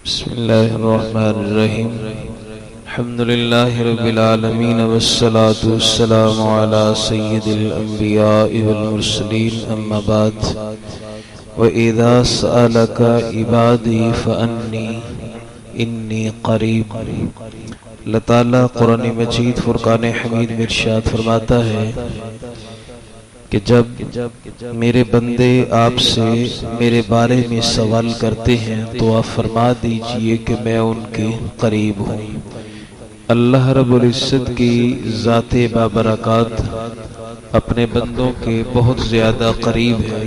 بسم الله الرحمن الرحيم الحمد لله رب العالمين والصلاة والسلام على سيد الأنبياء والمرسلين أما بعد وإذا سألك عبادي فأني إني قریب۔ اللہ تعالیٰ قرآن مجید فرقان حمید میں ارشاد فرماتا ہے کہ جب میرے بندے آپ سے میرے بارے میں سوال کرتے ہیں تو آپ فرما دیجئے کہ میں ان کے قریب ہوں۔ اللہ رب العزت کی ذات بابرکات اپنے بندوں کے بہت زیادہ قریب ہے۔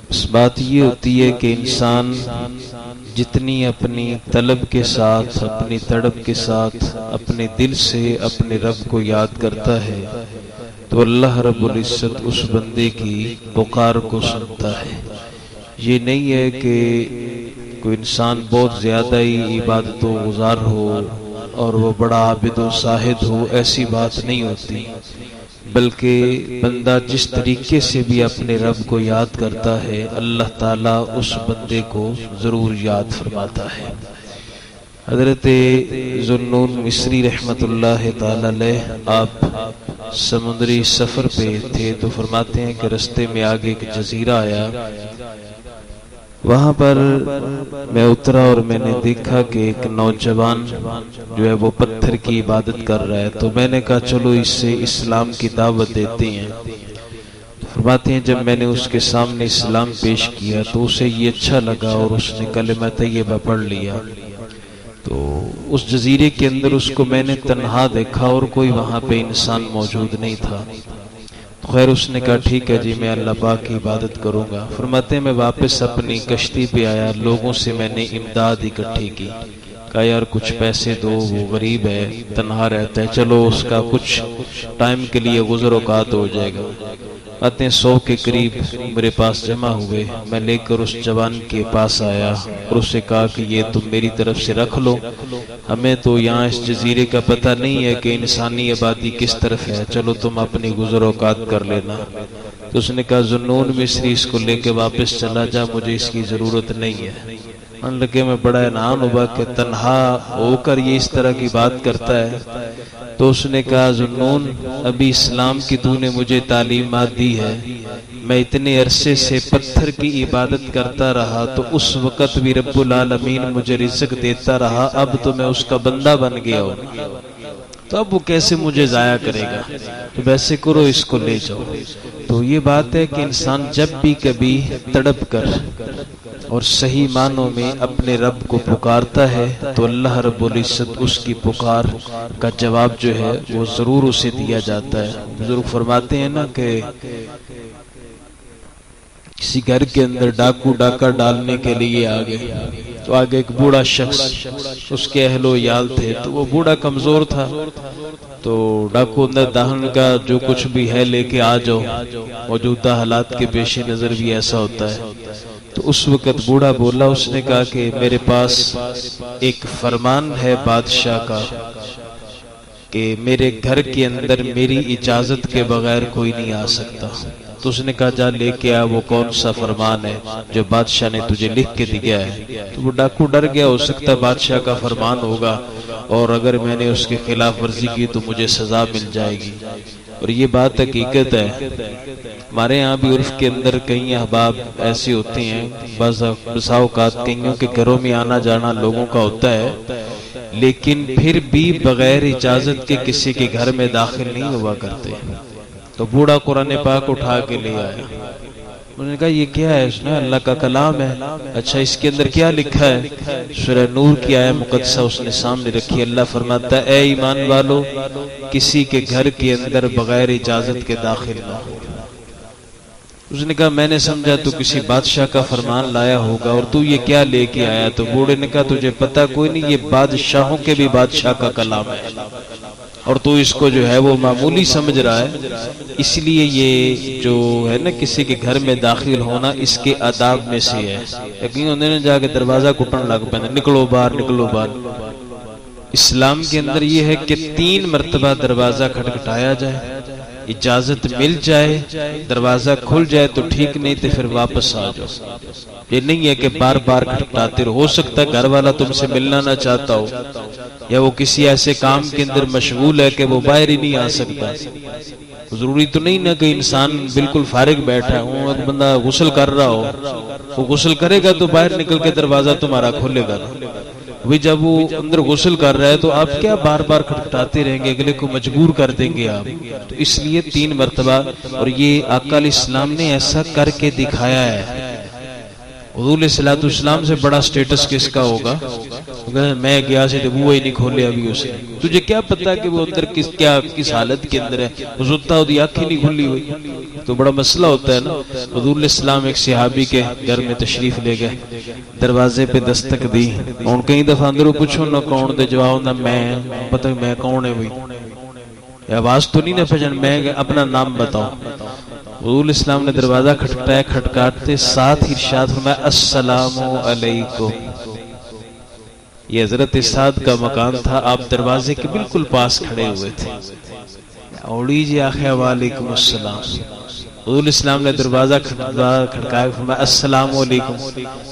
اس بات یہ ہوتی ہے کہ انسان جتنی اپنی طلب کے ساتھ، اپنی تڑپ کے ساتھ، اپنے دل سے اپنے رب کو یاد کرتا ہے تو اللہ رب العزت اس بندے کی پکار کو سنتا ہے۔ یہ نہیں ہے کہ کوئی انسان بہت زیادہ ہی عبادت و گزار ہو اور وہ بڑا عابد و زاہد ہو، ایسی بات نہیں ہوتی، بلکہ بندہ جس طریقے سے بھی اپنے رب کو یاد کرتا ہے اللہ تعالیٰ اس بندے کو ضرور یاد فرماتا ہے۔ حضرت ذوالنون مصری رحمت اللہ تعالی علیہ آپ سمندری سفر پہ تھے تو فرماتے ہیں کہ رستے میں آگے ایک جزیرہ آیا، وہاں پر میں اترا اور میں نے دیکھا کہ ایک نوجوان جو ہے وہ پتھر کی عبادت کر رہا ہے، تو میں نے کہا چلو اس سے اسلام کی دعوت دیتے ہیں۔ فرماتے ہیں جب میں نے اس کے سامنے اسلام پیش کیا تو اسے یہ اچھا لگا اور اس نے کلمہ طیبہ پڑھ لیا۔ تو اس جزیرے کے اندر اس کو میں نے تنہا دیکھا اور کوئی وہاں پہ انسان موجود نہیں تھا۔ خیر اس نے کہا ٹھیک ہے جی میں اللہ پاک کی عبادت کروں گا۔ فرماتے ہیں میں واپس اپنی کشتی پہ آیا، لوگوں سے میں نے امداد اکٹھی کی، کہا یار کچھ پیسے دو، وہ غریب ہے، تنہا رہتا ہے، چلو اس کا کچھ ٹائم کے لیے گزر اوقات ہو جائے گا۔ آتے 100 کے قریب میرے پاس جمع ہوئے، میں لے کر اس جوان کے پاس آیا اور اسے کہا کہ یہ تم میری طرف سے رکھ لو، ہمیں تو یہاں اس جزیرے کا پتہ نہیں ہے کہ انسانی آبادی کس طرف ہے، چلو تم اپنی گزر اوقات کر لینا۔ تو اس نے کہا ذوالنون مصری اس کو لے کے واپس چلا جا، مجھے اس کی ضرورت نہیں ہے۔ ان لگے میں بڑا حیران ہوا کہ تنہا ہو کر یہ اس طرح کی بات کرتا ہے۔ تو اس نے کہا ذوالنون ابھی اسلام کی تو نے مجھے تعلیمات دی ہے، میں اتنے عرصے سے پتھر کی عبادت کرتا رہا تو اس وقت بھی رب العالمین مجھے رزق دیتا رہا، اب تو میں اس کا بندہ بن گیا ہوں، تو اب وہ کیسے مجھے ضائع کرے گا، تو ویسے کرو اس کو لے جاؤ۔ تو یہ بات ہے کہ انسان جب بھی کبھی تڑپ کر اور صحیح معنوں میں اپنے رب کو پکارتا ہے تو اللہ رب العزت اس کی پکار کا جواب جو ہے وہ ضرور اسے دیا جاتا ہے۔ بزرگ فرماتے ہیں نا کہ کسی گھر کے اندر ڈاکو ڈاکہ ڈالنے کے لیے آگے تو آگے ایک بوڑھا شخص اس کے اہل و عیال تھے، تو وہ بوڑھا کمزور تھا، تو ڈاکو اندر دہن کا جو کچھ بھی ہے لے کے آ جاؤ، موجودہ حالات کے پیش نظر بھی ایسا ہوتا ہے۔ تو اس وقت بوڑھا بولا، اس نے کہا کہ میرے پاس ایک فرمان ہے بادشاہ کا کہ میرے گھر کے اندر میری اجازت کے بغیر کوئی نہیں آ سکتا۔ تو اس نے کہا جا لے کے آ، وہ کون سا فرمان ہے جو بادشاہ نے تجھے لکھ کے دیا ہے؟ تو وہ ڈاکو ڈر گیا، ہو سکتا ہے بادشاہ کا فرمان ہوگا اور اگر میں نے اس کے خلاف ورزی کی تو مجھے سزا مل جائے گی، اور یہ بات حقیقت ہے۔ ہمارے یہاں بھی عرف کے اندر کئی احباب ایسے ہوتے ہیں، بسا اوقات کئیوں کے گھروں میں آنا جانا لوگوں کا ہوتا ہے، لیکن پھر بھی بغیر اجازت کے کسی کے گھر میں داخل نہیں ہوا کرتے۔ تو بوڑھا قرآن پاک اٹھا کے لے آیا، انہوں نے کہا یہ کیا ہے؟ اس نے اللہ کا کلام ہے۔ اچھا اس کے اندر کیا لکھا ہے؟ سورہ نور کی آیت مقدسہ اس نے سامنے رکھی، اللہ فرماتا ہے اے ایمان والو کسی کے گھر کے اندر بغیر اجازت کے داخل نہ ہو۔ اس نے کہا میں نے سمجھا تو کسی بادشاہ کا فرمان لایا ہوگا اور تو یہ کیا لے کے آیا؟ تو بوڑھے نے کہا تجھے پتہ کوئی نہیں، یہ بادشاہوں کے بھی بادشاہ کا کلام ہے اور تو اس کو جو ہے وہ معمولی سمجھ رہا ہے، اس لیے یہ جو ہے نا کسی کے گھر میں داخل ہونا اس کے آداب میں سے ہے۔ یقین انہوں نے جا کے دروازہ کٹن لگ پہ نکلو باہر نکلو باہر۔ اسلام کے اندر یہ ہے کہ 3 مرتبہ دروازہ کھٹکھٹایا جائے، اجازت مل جائے دروازہ کھل جائے تو ٹھیک، نہیں تو پھر واپس آ جاؤ۔ یہ نہیں ہے کہ بار بار کھٹکھٹاتے رہو، ہو سکتا ہے گھر والا تم سے ملنا نہ چاہتا ہو، یا وہ کسی ایسے کام کے اندر مشغول ہے کہ وہ باہر ہی نہیں آ سکتا۔ ضروری تو نہیں نا کہ انسان بالکل فارغ بیٹھا ہو، ایک بندہ غسل کر رہا ہو، وہ غسل کرے گا تو باہر نکل کے دروازہ تمہارا کھولے گا۔ وہی جب وہ اندر غسل کر رہا ہے تو آپ کیا بار بار کھٹکھٹاتے رہیں گے، اگلے کو مجبور کر دیں گے آپ۔ تو اس لیے 3 مرتبہ، اور یہ آقا علیہ السلام نے ایسا کر کے دکھایا ہے۔ حضور علیہ السلام سے بڑا سٹیٹس کس کا ہوگا؟ میں گیا سے جب وہ ہی نہیں کھولے ابھی اسے، تجھے کیا پتا کہ وہ اندر کس حالت کے اندر ہے، وہ ستا ہوتی آنکھیں نہیں کھلی ہوئی، تو بڑا مسئلہ ہوتا ہے نا۔ حضور علیہ السلام ایک صحابی کے گھر میں تشریف لے گئے، دروازے پہ دستک دی، اور کئی دفعہ اندروں پوچھو نہ کون دے جواب نہ میں، پتہ میں کون ہے بھائی، آواز تو نہیں نہ پہچان، میں اپنا نام بتاؤ۔ حضور اسلام نے دروازہ کھٹکھٹایا، کھٹکھٹاتے ساتھ ارشاد فرمایا السلام علیکم۔ یہ حضرت سعد کا مکان تھا، آپ دروازے کے بالکل پاس کھڑے ہوئے تھے، اوڑی جی آخیا وعلیکم السلام۔ حضور اسلام نے دروازہ کھٹکایا، فرمایا السلام علیکم،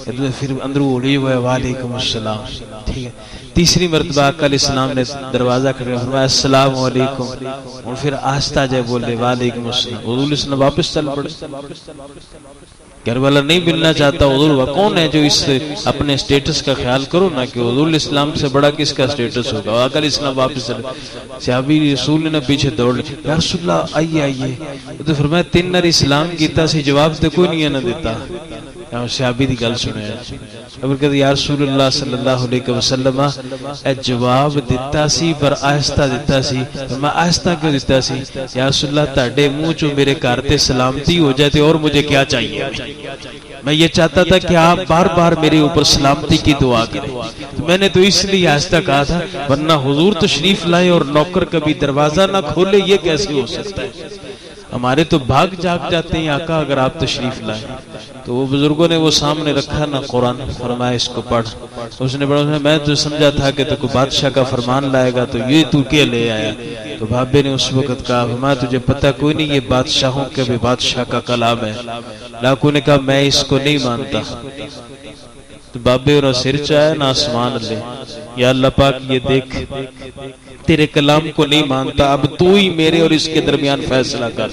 پھر اندر اوڑی ہوئے وعلیکم السلام، ٹھیک ہے۔ تیسری مرتبہ آقا علیہ السلام نے دروازہ کھٹکایا، فرمایا السلام علیکم، اور پھر آہستہ جائے بولے وعلیکم السلام۔ حضور علیہ السلام واپس چل پڑے، گھر والا نہیں ملنا چاہتا، حضور کون ہے جو اس اپنے سٹیٹس کا خیال کرو نا، کہ حضور علیہ السلام سے بڑا کس کا سٹیٹس ہوگا۔ آقا علیہ السلام واپس چلے، صحابی رسول نے پیچھے دوڑ لے، یا رسول اللہ آئیے آئیے، تو فرمایا 3 نر اسلام کیتا سی، جواب تے کوئی نہیں نہ دیتا۔ صحابی دی گل سنے، اب کہتے یا رسول اللہ صلی اللہ علیہ وسلم، اے جواب دیتا سی پر آہستہ دیتا سی۔ میں آہستہ کیوں دیتا سی؟ یا رسول اللہ تاڑے منہ چو میرے کارتے سلامتی ہو جاتے، اور مجھے کیا چاہیے؟ میں یہ چاہتا تھا کہ آپ بار بار میرے اوپر سلامتی کی دعا کریں، تو میں نے تو اس لیے آہستہ کہا تھا، ورنہ حضور تشریف لائے اور نوکر کبھی دروازہ نہ کھولے، یہ کیسے ہو سکتا ہے؟ ہمارے تو بھاگ جاگ جاتے ہیں آقا اگر آپ تشریف لائیں۔ تو وہ بزرگوں نے وہ سامنے رکھا نا قرآن، فرمایا اس کو پڑھ، اس نے پڑھا، میں تو سمجھا تھا کہ تو کوئی بادشاہ کا فرمان لائے گا، تو یہ تو کیا لے آیا؟ تو بھابے نے اس وقت کہا، فرمایا تجھے پتہ کوئی نہیں، یہ بادشاہوں کے بھی بادشاہ کا کلام ہے۔ لاکھوں نے کہا میں اس کو نہیں مانتا۔ تو بابے اور سر چاہے نہ آسمان لے، یا اللہ پاک یہ دیکھ تیرے کلام کو نہیں مانتا، اب تو ہی میرے اور اس کے درمیان فیصلہ کر۔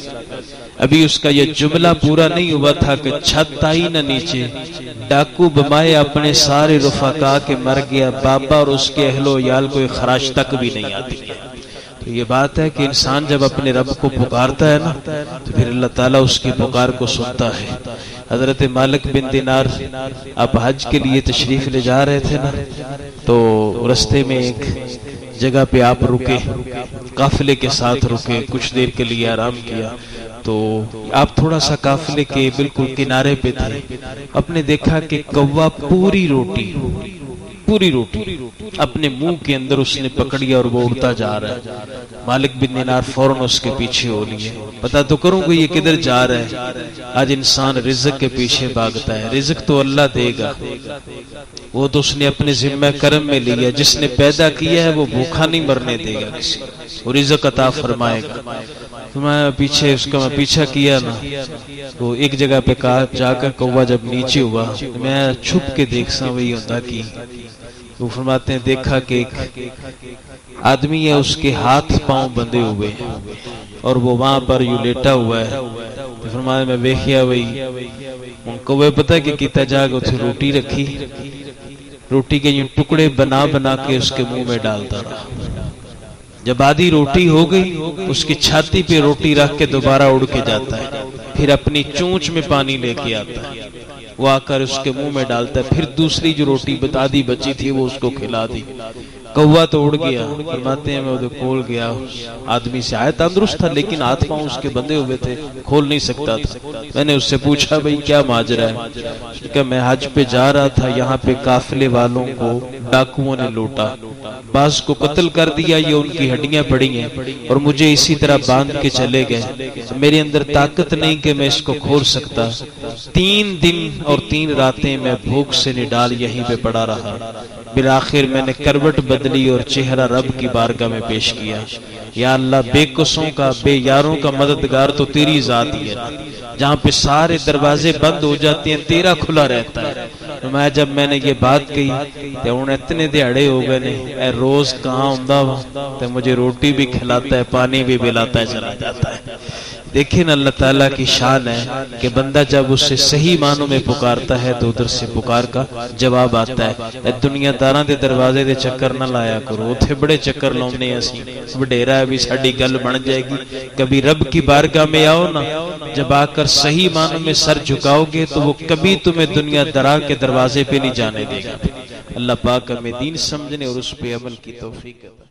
ابھی اس کا یہ جملہ پورا نہیں ہوا تھا کہ چھت آئی نہ نیچے، ڈاکو بمائے اپنے سارے رفقا کے مر گیا، بابا اور اس کے اہل و عیال کو ایک خراش تک بھی نہیں آتی ہے۔ تو یہ بات ہے کہ انسان جب اپنے رب کو پکارتا ہے نا، تو پھر اللہ تعالیٰ اس کی پکار کو سنتا ہے۔ حضرت مالک بن دینار آپ حج کے لیے تشریف لے جا رہے تھے نا، تو رستے میں ایک جگہ پہ آپ رکے، قافلے کے ساتھ رکے، کچھ دیر کے لیے آرام کیا۔ تو آپ تھوڑا سا قافلے کے بالکل کنارے پہ تھے، آپ نے دیکھا کہ کوا پوری روٹی اپنے منہ کے اندر اس نے پکڑی اور وہ اڑتا جا رہا ہے۔ مالک بن دینار فوراً اس کے پیچھے ہو لیے، پتا تو کروں گا یہ کدھر جا رہا ہے۔ آج انسان رزق کے پیچھے بھاگتا ہے، رزق تو اللہ دے گا، وہ تو اس نے اپنے ذمہ کرم میں لیا، جس نے پیدا کیا ہے وہ بھوکا نہیں مرنے دے گا کسی، وہ رزق عطا فرمائے گا۔ تو میں پیچھے اس کا پیچھا کیا نا، تو ایک جگہ پہ جا کر کوا جب نیچے ہوا، میں چھپ کے دیکھسا وہی ہوتا کی، وہ فرماتے ہیں دیکھا کہ ایک آدمی ہے، اس کے ہاتھ پاؤں بندھے ہوئے اور وہ وہاں پر یوں لیٹا ہوا ہے۔ تو فرمایا میں ویکھیا وہی ان کو پتہ کہ کیتا جا کے اتھے روٹی رکھی، روٹی کے یوں ٹکڑے بنا بنا کے اس کے منہ میں ڈالتا رہا۔ جب آدھی روٹی ہو گئی، اس کی چھاتی پہ روٹی رکھ کے دوبارہ اڑ کے جاتا ہے، پھر اپنی چونچ میں پانی لے کے آتا ہے، وہ آ کر اس کے منہ میں ڈالتا ہے، پھر دوسری جو روٹی آدھی بچی تھی وہ اس کو کھلا دی۔ کوا تو اڑ گیا، فرماتے ہیں میں ادھر کھول گیا، آدمی سے آیا تندرست تھا لیکن ہاتھ پاؤں اس کے بندھے ہوئے تھے، کھول نہیں سکتا تھا۔ میں نے اس سے پوچھا بھئی کیا ماجرا ہے؟ کہ میں حج پہ جا رہا تھا، یہاں پہ قافلے والوں کو ڈاکوؤں نے لوٹا، بعض کو قتل کر دیا، یہ ان کی ہڈیاں پڑی ہیں اور مجھے اسی طرح باندھ کے چلے گئے، میرے اندر طاقت نہیں کہ میں اس کو کھول سکتا۔ 3 دن اور 3 راتیں میں بھوک سے نڈال یہیں پہ پڑا رہا، بالآخر میں نے کروٹ بدلی اور چہرہ رب کی بارگاہ میں پیش کیا. یا اللہ بے کسوں کا بے یاروں کا مددگار تو تیری ذات ہی ہے. جہاں پہ سارے دروازے بند ہو جاتے ہیں تیرا کھلا رہتا ہے. میں جب میں نے یہ بات کہی تو انہیں اتنے دیہڑے ہو گئے نے اے روز کہاں ہوندا وا تو مجھے روٹی بھی کھلاتا ہے پانی بھی پلاتا ہے چلا جاتا ہے. دیکھیں اللہ تعالیٰ کی شان ہے کہ بندہ جب اس سے صحیح معنوں میں پکارتا ہے تو ادھر سے پکار کا جواب آتا ہے. دنیا داراں دے دروازے دے چکر نہ لایا کرو, اتھے بڑے چکر لاؤنے اسی وڈیرا ہے بھی ساڈی گل بن جائے گی. کبھی رب کی بارگاہ میں آؤ نا, جب آ کر صحیح معنوں میں سر جھکاؤ گے تو وہ کبھی تمہیں دنیا درا کے دروازے پہ نہیں جانے دے گا. اللہ پاک ہمیں دین سمجھنے اور اس پہ عمل کی توفیق عطا